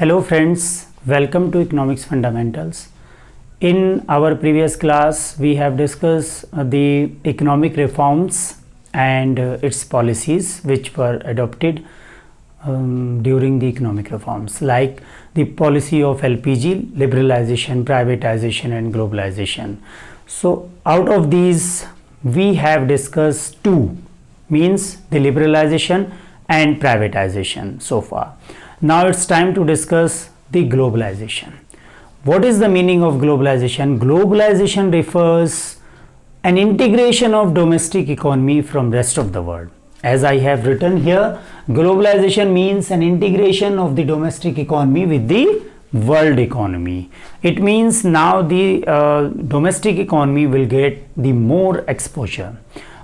Hello friends, welcome to Economics Fundamentals. In our previous class, we have discussed the economic reforms and its policies which were adopted during the economic reforms, like the policy of LPG, liberalization, privatization and globalization. So out of these, we have discussed two, means the liberalization and privatization so far. Now it's time to discuss the globalization. What is the meaning of globalization? Globalization refers an integration of domestic economy from rest of the world. As I have written here, globalization means an integration of the domestic economy with the world economy. It means now the domestic economy will get the more exposure,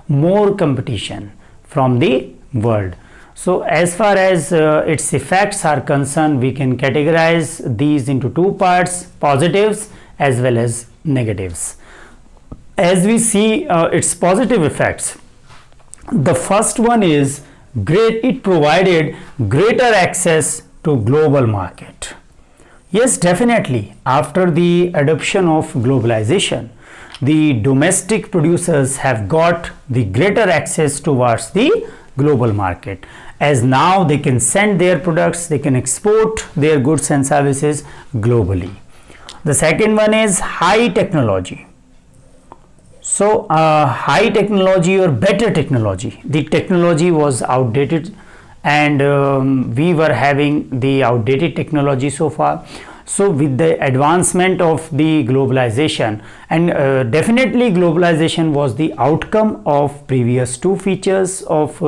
more competition from the world. So as far as its effects are concerned, we can categorize these into two parts, positives as well as negatives. As we see its positive effects, the first one is it provided greater access to global market. Yes, definitely, after the adoption of globalization, the domestic producers have got the greater access towards the global market, as now they can send their products, they can export their goods and services globally. The second one is high technology. So high technology or better technology. The technology was outdated and we were having the outdated technology so far. So with the advancement of the globalization, and definitely globalization was the outcome of previous two features of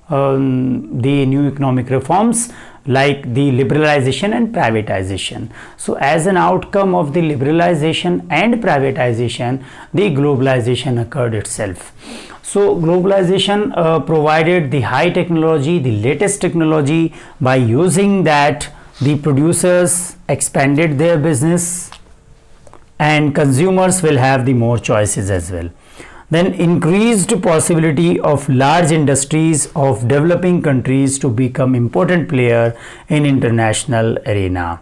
the new economic reforms, like the liberalization and privatization. So as an outcome of the liberalization and privatization, the globalization occurred itself. So globalization provided the high technology, the latest technology. By using that, the producers expanded their business and consumers will have the more choices as well. Then increased possibility of large industries of developing countries to become important player in international arena.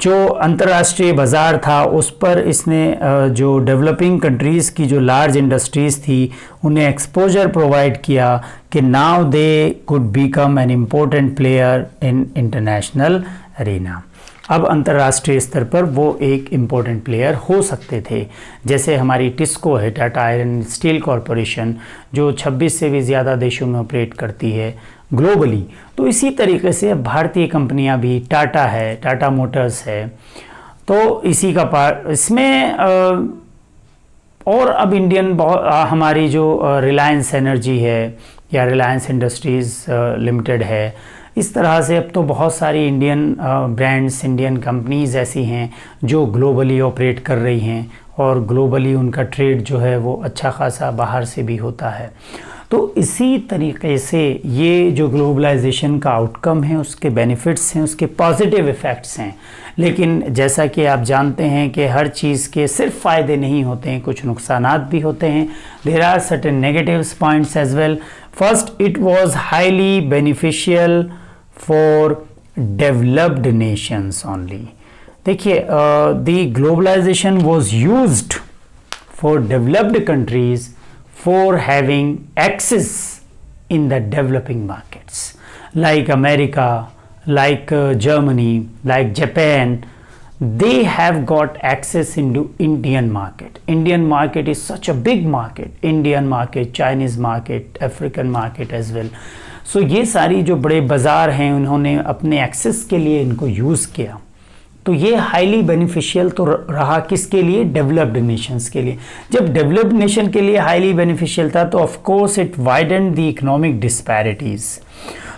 जो अंतर्राष्ट्रीय बाज़ार था उस पर इसने जो developing countries की जो लार्ज इंडस्ट्रीज़ थी उन्हें एक्सपोजर प्रोवाइड किया कि now they could become an important player in international arena. अब अंतर्राष्ट्रीय स्तर पर वो एक इम्पोर्टेंट प्लेयर हो सकते थे, जैसे हमारी टिस्को है, टाटा आयरन स्टील कॉरपोरेशन, जो 26 से भी ज़्यादा देशों में ऑपरेट करती है ग्लोबली. तो इसी तरीके से भारतीय कंपनियां भी, टाटा है, टाटा मोटर्स है, तो इसी का पार्ट इसमें और अब इंडियन हमारी जो रिलायंस एनर्जी है या रिलायंस इंडस्ट्रीज़ लिमिटेड है, इस तरह से अब तो बहुत सारी इंडियन ब्रांड्स, इंडियन कंपनीज़ ऐसी हैं जो ग्लोबली ऑपरेट कर रही हैं और ग्लोबली उनका ट्रेड जो है वो अच्छा खासा बाहर से भी होता है. तो इसी तरीके से ये जो ग्लोबलाइजेशन का आउटकम है, उसके बेनिफिट्स हैं, उसके पॉजिटिव इफ़ेक्ट्स हैं. लेकिन जैसा कि आप जानते हैं कि हर चीज़ के सिर्फ फ़ायदे नहीं होते हैं, कुछ नुकसानात भी होते हैं. There are certain negatives points as well. First, it was highly beneficial for developed nations only. देखिए, the globalization was used for developed countries for having access in the developing markets like America, like Germany, like Japan. They have got access into Indian market. Indian market is such a big market. Indian market, Chinese market, African market as well. So ये सारी जो बड़े बाज़ार हैं उन्होंने अपने access के लिए इनको यूज़ किया. तो ये हाईली बेनिफिशियल तो रहा किसके लिए? डेवलप्ड नेशंस के लिए. जब डेवलप्ड नेशन के लिए हाईली बेनिफिशियल था तो of course it widened the economic disparities.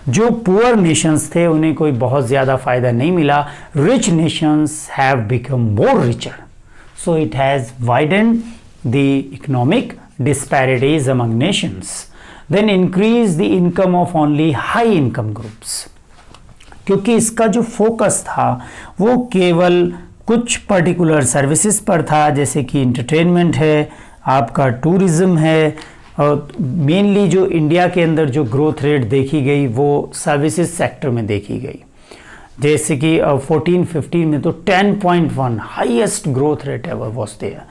जो पुअर नेशंस थे उन्हें कोई बहुत ज़्यादा फ़ायदा नहीं मिला. Rich nations have become more richer, so it has widened the economic disparities among nations. Then increase the income of only high income groups, क्योंकि इसका जो फोकस था वो केवल कुछ पर्टिकुलर सर्विसेज पर था, जैसे कि इंटरटेनमेंट है, आपका टूरिज़्म है, और मेनली जो इंडिया के अंदर जो ग्रोथ रेट देखी गई वो सर्विसेज सेक्टर में देखी गई. जैसे कि 14-15 में तो 10.1 highest growth rate ever was there.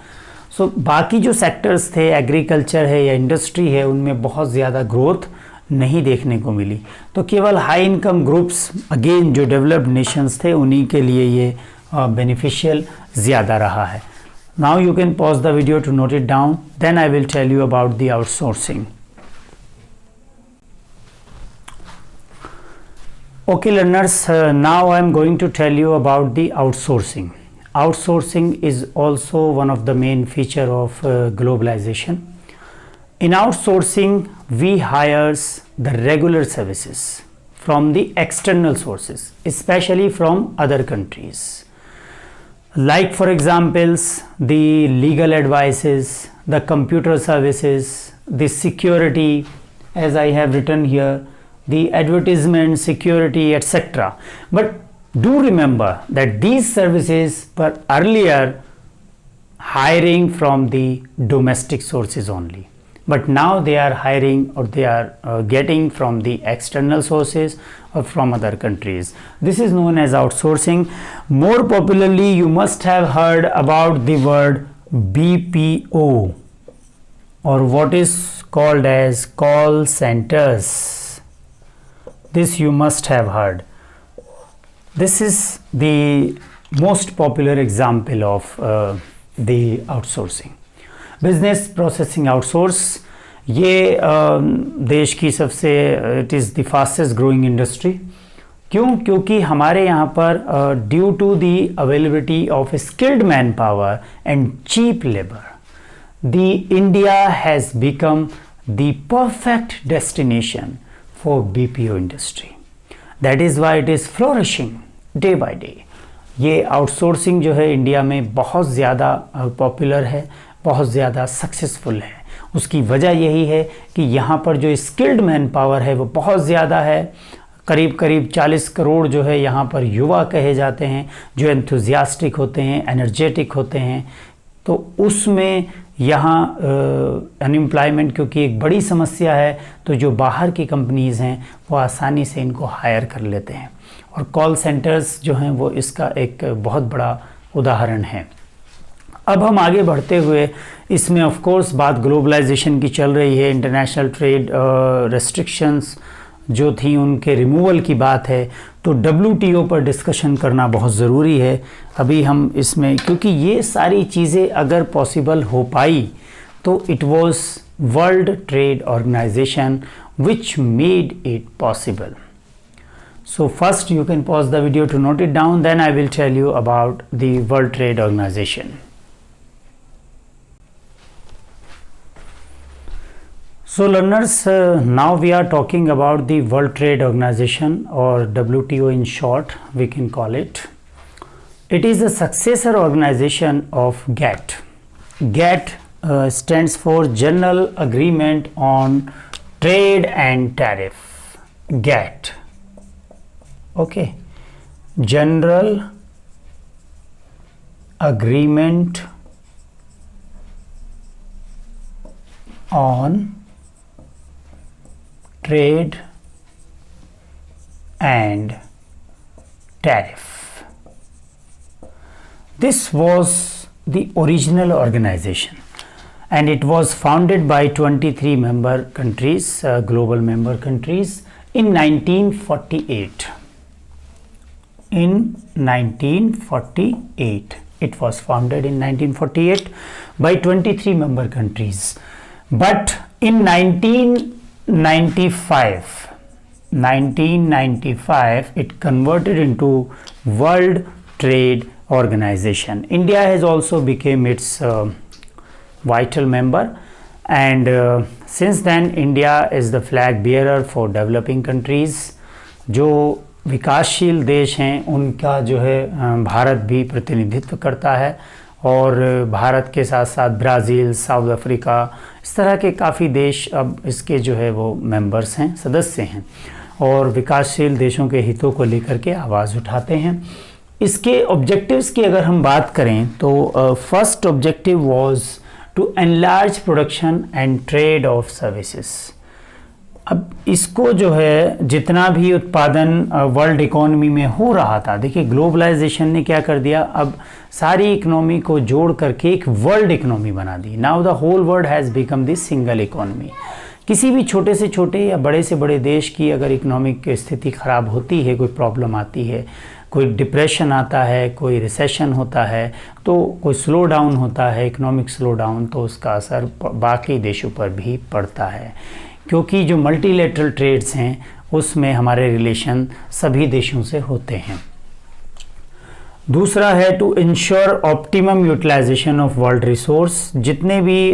So बाकी जो सेक्टर्स थे, एग्रीकल्चर है या इंडस्ट्री है, उनमें बहुत ज़्यादा ग्रोथ नहीं देखने को मिली। तो केवल हाई इनकम ग्रुप्स, अगेन जो डेवलप्ड नेशंस थे, उन्हीं के लिए ये बेनिफिशियल ज़्यादा रहा है। Now you can pause the video to note it down, then I will tell you about the outsourcing. Okay learners, now I am going to tell you about the outsourcing. Outsourcing is also one of the main feature of globalization. In outsourcing, we hires the regular services from the external sources, especially from other countries. Like for examples, the legal advices, the computer services, the security, as I have written here, the advertisement, security, etc. But do remember that these services were earlier hiring from the domestic sources only, but now they are hiring or they are getting from the external sources or from other countries. This is known as outsourcing. More popularly, you must have heard about the word BPO, or what is called as call centers. This you must have heard. This is the most popular example of the outsourcing. Business processing outsource, ये देश की सबसे it is the fastest growing industry. क्यों? क्योंकि हमारे यहाँ पर due to the availability of skilled manpower and cheap labor, the India has become the perfect destination for BPO industry. That is why it is flourishing day by day. ये outsourcing जो है India में बहुत ज़्यादा popular है, बहुत ज़्यादा successful है। उसकी वजह यही है कि यहाँ पर जो स्किल्ड मैन पावर है वो बहुत ज़्यादा है। करीब करीब 40 करोड़ जो है यहाँ पर युवा कहे जाते हैं, जो एंथुजियास्टिक होते हैं, एनर्जेटिक होते हैं। तो उसमें यहाँ अनएम्प्लॉयमेंट क्योंकि एक बड़ी समस्या है, तो जो बाहर की कंपनीज़ हैं वो आसानी से इनको हायर कर लेते हैं, और कॉल सेंटर्स जो हैं वो इसका एक बहुत बड़ा उदाहरण है। अब हम आगे बढ़ते हुए इसमें ऑफ कोर्स बात ग्लोबलाइजेशन की चल रही है, इंटरनेशनल ट्रेड रेस्ट्रिक्शंस जो थी उनके रिमूवल की बात है, तो WTO पर डिस्कशन करना बहुत ज़रूरी है। अभी हम इसमें, क्योंकि ये सारी चीज़ें अगर पॉसिबल हो पाई तो it was world trade organisation which made it possible. So first you can pause the video to note it down, then I will tell you about the world trade organisation. So learners, now we are talking about the World Trade Organization, or WTO in short we can call it. It is a successor organization of GATT. GATT stands for General Agreement on Trade and Tariff. GATT. Okay. General Agreement on Trade and Tariff. This was the original organization and it was founded by 23 member countries, global member countries, in 1948. In 1948, it was founded in 1948 by 23 member countries, but in 1995 it converted into World Trade Organization. India has also become its vital member, and since then India is the flag bearer for developing countries. जो विकासशील देश हैं उनका जो है भारत भी प्रतिनिधित्व करता है, और भारत के साथ साथ ब्राज़ील, साउथ अफ्रीका, इस तरह के काफ़ी देश अब इसके जो है वो मेंबर्स हैं, सदस्य हैं, और विकासशील देशों के हितों को लेकर के आवाज़ उठाते हैं। इसके ऑब्जेक्टिव्स की अगर हम बात करें तो first objective was to enlarge production and trade of services. अब इसको जो है जितना भी उत्पादन वर्ल्ड इकोनॉमी में हो रहा था, देखिए ग्लोबलाइजेशन ने क्या कर दिया, अब सारी इकोनॉमी को जोड़ करके एक वर्ल्ड इकोनॉमी बना दी। Now the whole world has become this single economy. किसी भी छोटे से छोटे या बड़े से बड़े देश की अगर इकोनॉमिक स्थिति ख़राब होती है, कोई प्रॉब्लम आती है, कोई डिप्रेशन आता है, कोई रिसेशन होता है, तो कोई स्लो डाउन होता है, इकोनॉमिक स्लो डाउन, तो उसका असर बाकी देशों पर भी पड़ता है, क्योंकि जो मल्टीलेटरल ट्रेड्स हैं उसमें हमारे रिलेशन सभी देशों से होते हैं। दूसरा है to ensure optimum utilisation of world resource. जितने भी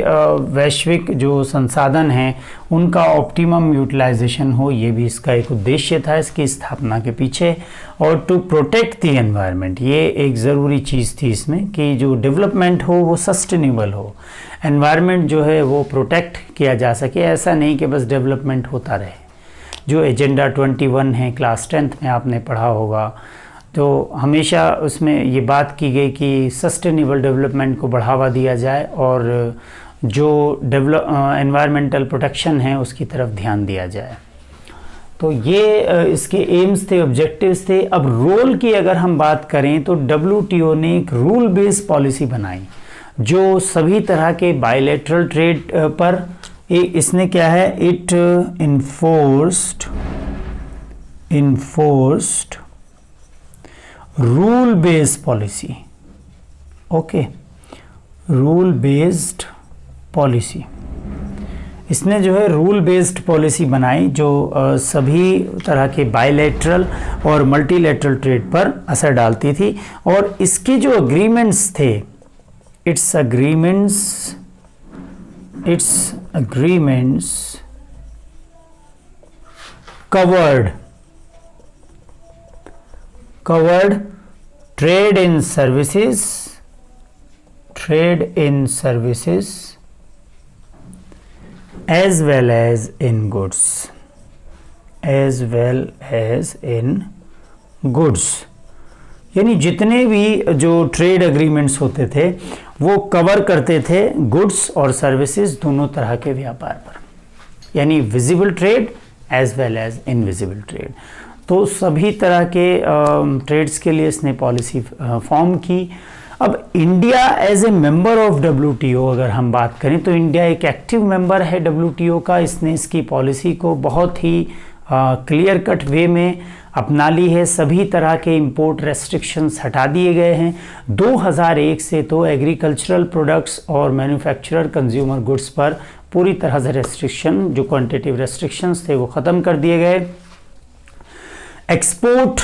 वैश्विक जो संसाधन हैं उनका ऑप्टिमम यूटिलाइजेशन हो, ये भी इसका एक उद्देश्य था इसकी स्थापना के पीछे। और टू प्रोटेक्ट द एनवायरनमेंट, ये एक ज़रूरी चीज़ थी इसमें कि जो डेवलपमेंट हो वो सस्टेनेबल हो, एनवायरनमेंट जो है वो प्रोटेक्ट किया जा सके, ऐसा नहीं कि बस डेवलपमेंट होता रहे। जो एजेंडा 21 है, क्लास 10th में आपने पढ़ा होगा, तो हमेशा उसमें ये बात की गई कि सस्टेनेबल डेवलपमेंट को बढ़ावा दिया जाए और जो एनवायरमेंटल प्रोटेक्शन है उसकी तरफ ध्यान दिया जाए। तो ये इसके एम्स थे, ऑब्जेक्टिव्स थे। अब रोल की अगर हम बात करें तो WTO ने एक रूल बेस्ड पॉलिसी बनाई जो सभी तरह के बायलैटरल ट्रेड पर इसने क्या है, it enforced rule based policy. Okay, rule based policy, इसने जो है रूल बेस्ड पॉलिसी बनाई जो सभी तरह के बायलैटरल और मल्टीलैटरल ट्रेड पर असर डालती थी। और इसके जो अग्रीमेंट्स थे, it's agreements covered trade in services as well as in goods, यानी जितने भी जो ट्रेड एग्रीमेंट्स होते थे वो कवर करते थे गुड्स और सर्विसेज दोनों तरह के व्यापार पर, यानी visible trade as well as invisible trade. तो सभी तरह के ट्रेड्स के लिए इसने पॉलिसी फॉर्म की। अब India as a member of WTO अगर हम बात करें तो इंडिया एक एक्टिव मेंबर है WTO का। इसने इसकी पॉलिसी को बहुत ही क्लियर कट वे में अपना ली है। सभी तरह के इंपोर्ट रेस्ट्रिक्शंस हटा दिए गए हैं। 2001 से तो एग्रीकल्चरल प्रोडक्ट्स और मैन्युफैक्चरर कंज्यूमर गुड्स पर पूरी तरह से रेस्ट्रिक्शन, जो क्वांटिटेटिव रेस्ट्रिक्शंस थे वो ख़त्म कर दिए गए। एक्सपोर्ट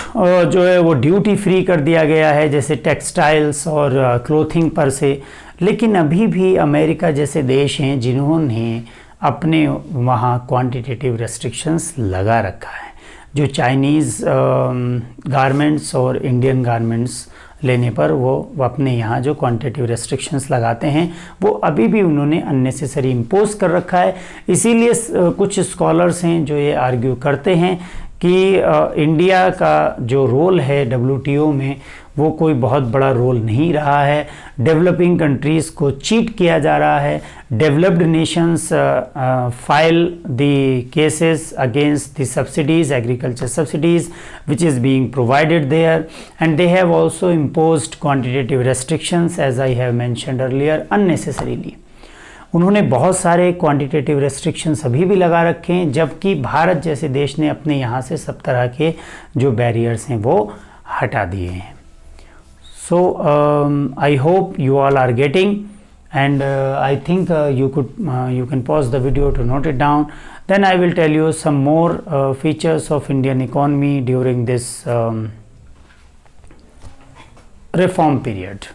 जो है वो ड्यूटी फ्री कर दिया गया है, जैसे टेक्सटाइल्स और क्लोथिंग पर से। लेकिन अभी भी अमेरिका जैसे देश हैं जिन्होंने अपने वहाँ क्वांटिटेटिव रेस्ट्रिक्शंस लगा रखा है। जो चाइनीज़ गारमेंट्स और इंडियन गारमेंट्स लेने पर वो अपने यहाँ जो क्वांटिटेटिव रेस्ट्रिक्शंस लगाते हैं वो अभी भी उन्होंने अननेसेसरी इम्पोज कर रखा है। इसीलिए कुछ स्कॉलर्स हैं जो ये आर्ग्यू करते हैं कि इंडिया का जो रोल है WTO में वो कोई बहुत बड़ा रोल नहीं रहा है। डेवलपिंग कंट्रीज़ को चीट किया जा रहा है। Developed nations file the cases against the subsidies, agriculture subsidies which is being provided there, and they have also imposed quantitative restrictions as I have mentioned earlier unnecessarily. उन्होंने बहुत सारे quantitative restrictions अभी भी लगा रखे हैं, जबकि भारत जैसे देश ने अपने यहाँ से सब तरह के जो बैरियर्स हैं वो हटा दिए हैं। So I hope you all are getting, and I think you can pause the video to note it down. Then I will tell you some more features of Indian economy during this reform period.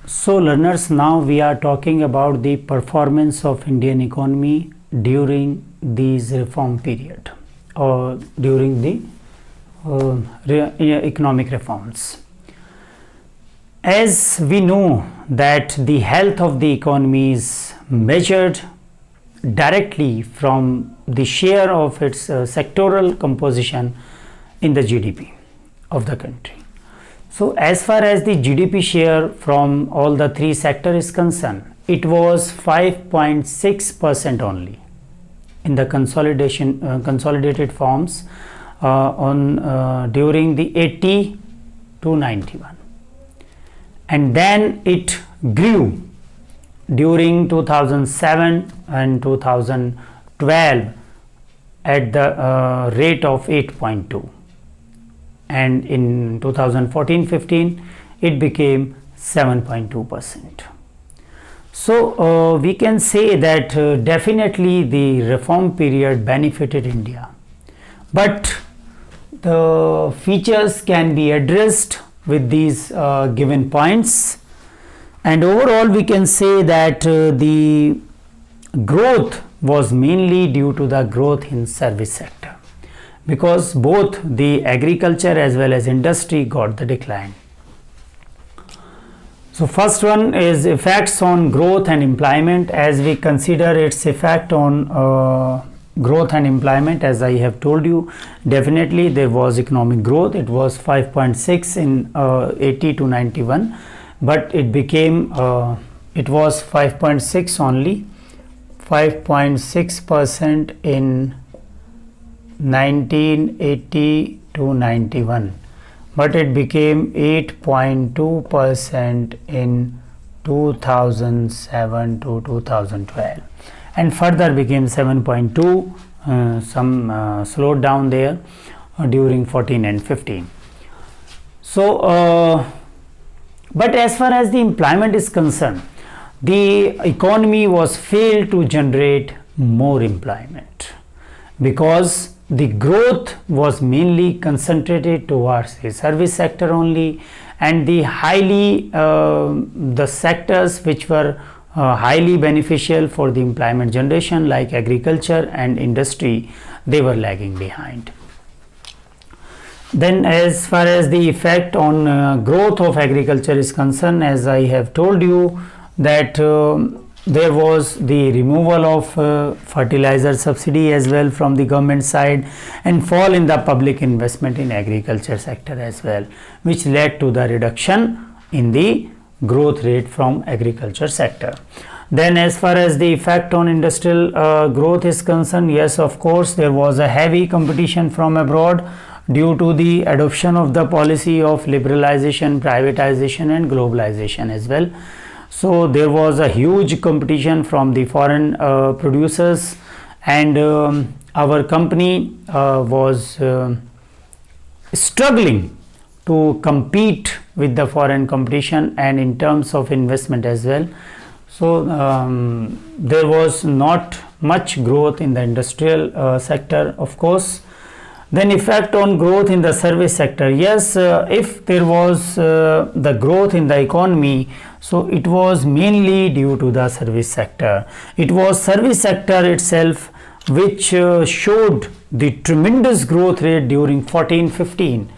So learners, now we are talking about the performance of Indian economy during these reform period or during the economic reforms. As we know that the health of the economy is measured directly from the share of its sectoral composition in the GDP of the country. So as far as the GDP share from all the three sectors is concerned, it was 5.6% only in the consolidated forms during the 80 to 91, and then it grew during 2007 and 2012 at the rate of 8.2, and in 2014-15 it became 7.2%. So we can say that definitely the reform period benefited India, but the features can be addressed with these given points, and overall we can say that the growth was mainly due to the growth in service sector, because both the agriculture as well as industry got the decline. So first one is effects on growth and employment. As we consider its effect on growth and employment, as I have told you, definitely there was economic growth. It was 5.6 in 80 to 91, but it became it was 5.6 only, 5.6% in 1980 to 91, but it became 8.2% in 2007 to 2012, and further became 7.2, some slowed down there during 14 and 15. So but as far as the employment is concerned, the economy was failed to generate more employment, because the growth was mainly concentrated towards the service sector only, and the the sectors which were highly beneficial for the employment generation, like agriculture and industry, they were lagging behind. Then as far as the effect on growth of agriculture is concerned, as I have told you that there was the removal of fertilizer subsidy as well from the government side, and fall in the public investment in agriculture sector as well, which led to the reduction in the growth rate from agriculture sector. Then as far as the effect on industrial growth is concerned, yes, of course, there was a heavy competition from abroad due to the adoption of the policy of liberalization, privatization and globalization as well. So there was a huge competition from the foreign producers, and our company was struggling to compete with the foreign competition and in terms of investment as well. So there was not much growth in the industrial sector, of course. Then effect on growth in the service sector. Yes, if there was the growth in the economy, so it was mainly due to the service sector. It was service sector itself which showed the tremendous growth rate during 14-15.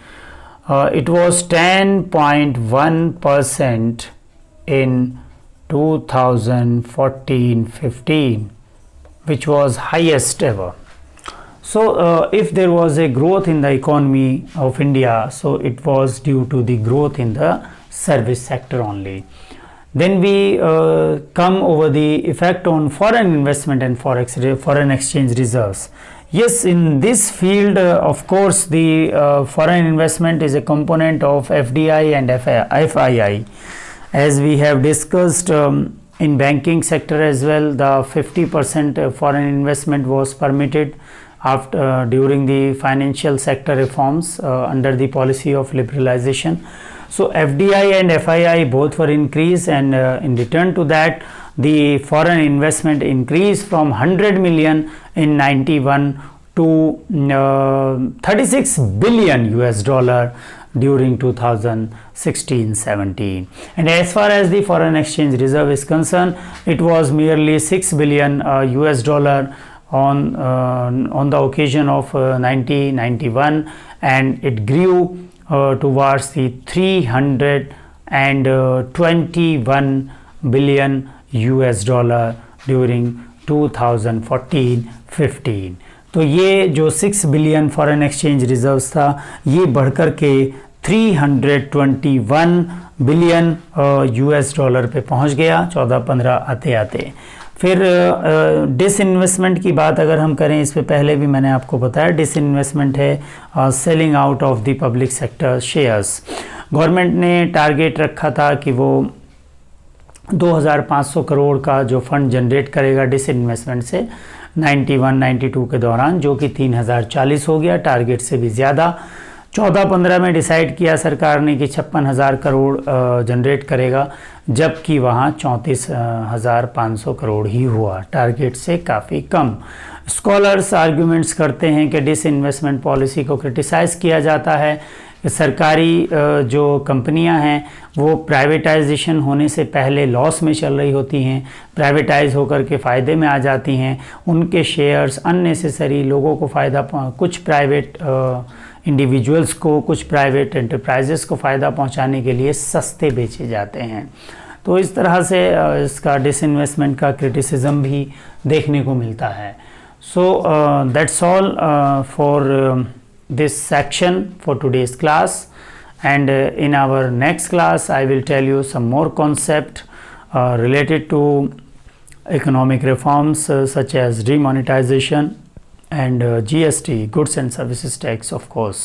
It was 10.1% in 2014-15, which was highest ever. So if there was a growth in the economy of India, so it was due to the growth in the service sector only. Then we come over the effect on foreign investment and foreign exchange reserves. Yes, in this field, of course, the foreign investment is a component of FDI and FII. As we have discussed in banking sector as well, the 50% foreign investment was permitted after during the financial sector reforms under the policy of liberalization. So FDI and FII both were increased, and in return to that, the foreign investment increased from 100 million in 91 to 36 billion US dollar during 2016-17. And as far as the foreign exchange reserve is concerned, it was merely 6 billion US dollar on the occasion of 1991, and it grew towards the 321 billion US dollar during 2014-15. तो ये जो 6 billion foreign exchange reserves था, ये बढ़कर के 321 billion US dollar पे पहुंच गया 14-15 आते आते। फिर डिसइन्वेस्टमेंट की बात अगर हम करें, इस पे पहले भी मैंने आपको बताया, डिसइन्वेस्टमेंट है selling out of the public sector shares. Government ने टारगेट रखा था कि वो 2500 करोड़ का जो फंड जनरेट करेगा डिसइन्वेस्टमेंट से 91-92 के दौरान, जो कि 3040 हो गया, टारगेट से भी ज़्यादा। 14-15 में डिसाइड किया सरकार ने कि 56,000 करोड़ जनरेट करेगा, जबकि वहाँ 34,500 करोड़ ही हुआ, टारगेट से काफ़ी कम। स्कॉलर्स आर्ग्यूमेंट्स करते हैं कि डिसइन्वेस्टमेंट पॉलिसी को क्रिटिसाइज़ किया जाता है। सरकारी जो कंपनियां हैं वो प्राइवेटाइजेशन होने से पहले लॉस में चल रही होती हैं, प्राइवेटाइज होकर के फ़ायदे में आ जाती हैं, उनके शेयर्स अननेसेसरी लोगों को फ़ायदा, कुछ प्राइवेट इंडिविजुअल्स को, कुछ प्राइवेट एंटरप्राइजेस को फ़ायदा पहुंचाने के लिए सस्ते बेचे जाते हैं। तो इस तरह से इसका डिसइन्वेस्टमेंट का क्रिटिसिज्म भी देखने को मिलता है। So that's all for this section for today's class, and in our next class I will tell you some more concept related to economic reforms such as demonetization and GST, goods and services tax, of course.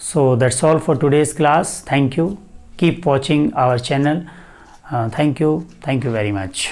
So that's all for today's class. Thank you. Keep watching our channel. Thank you very much.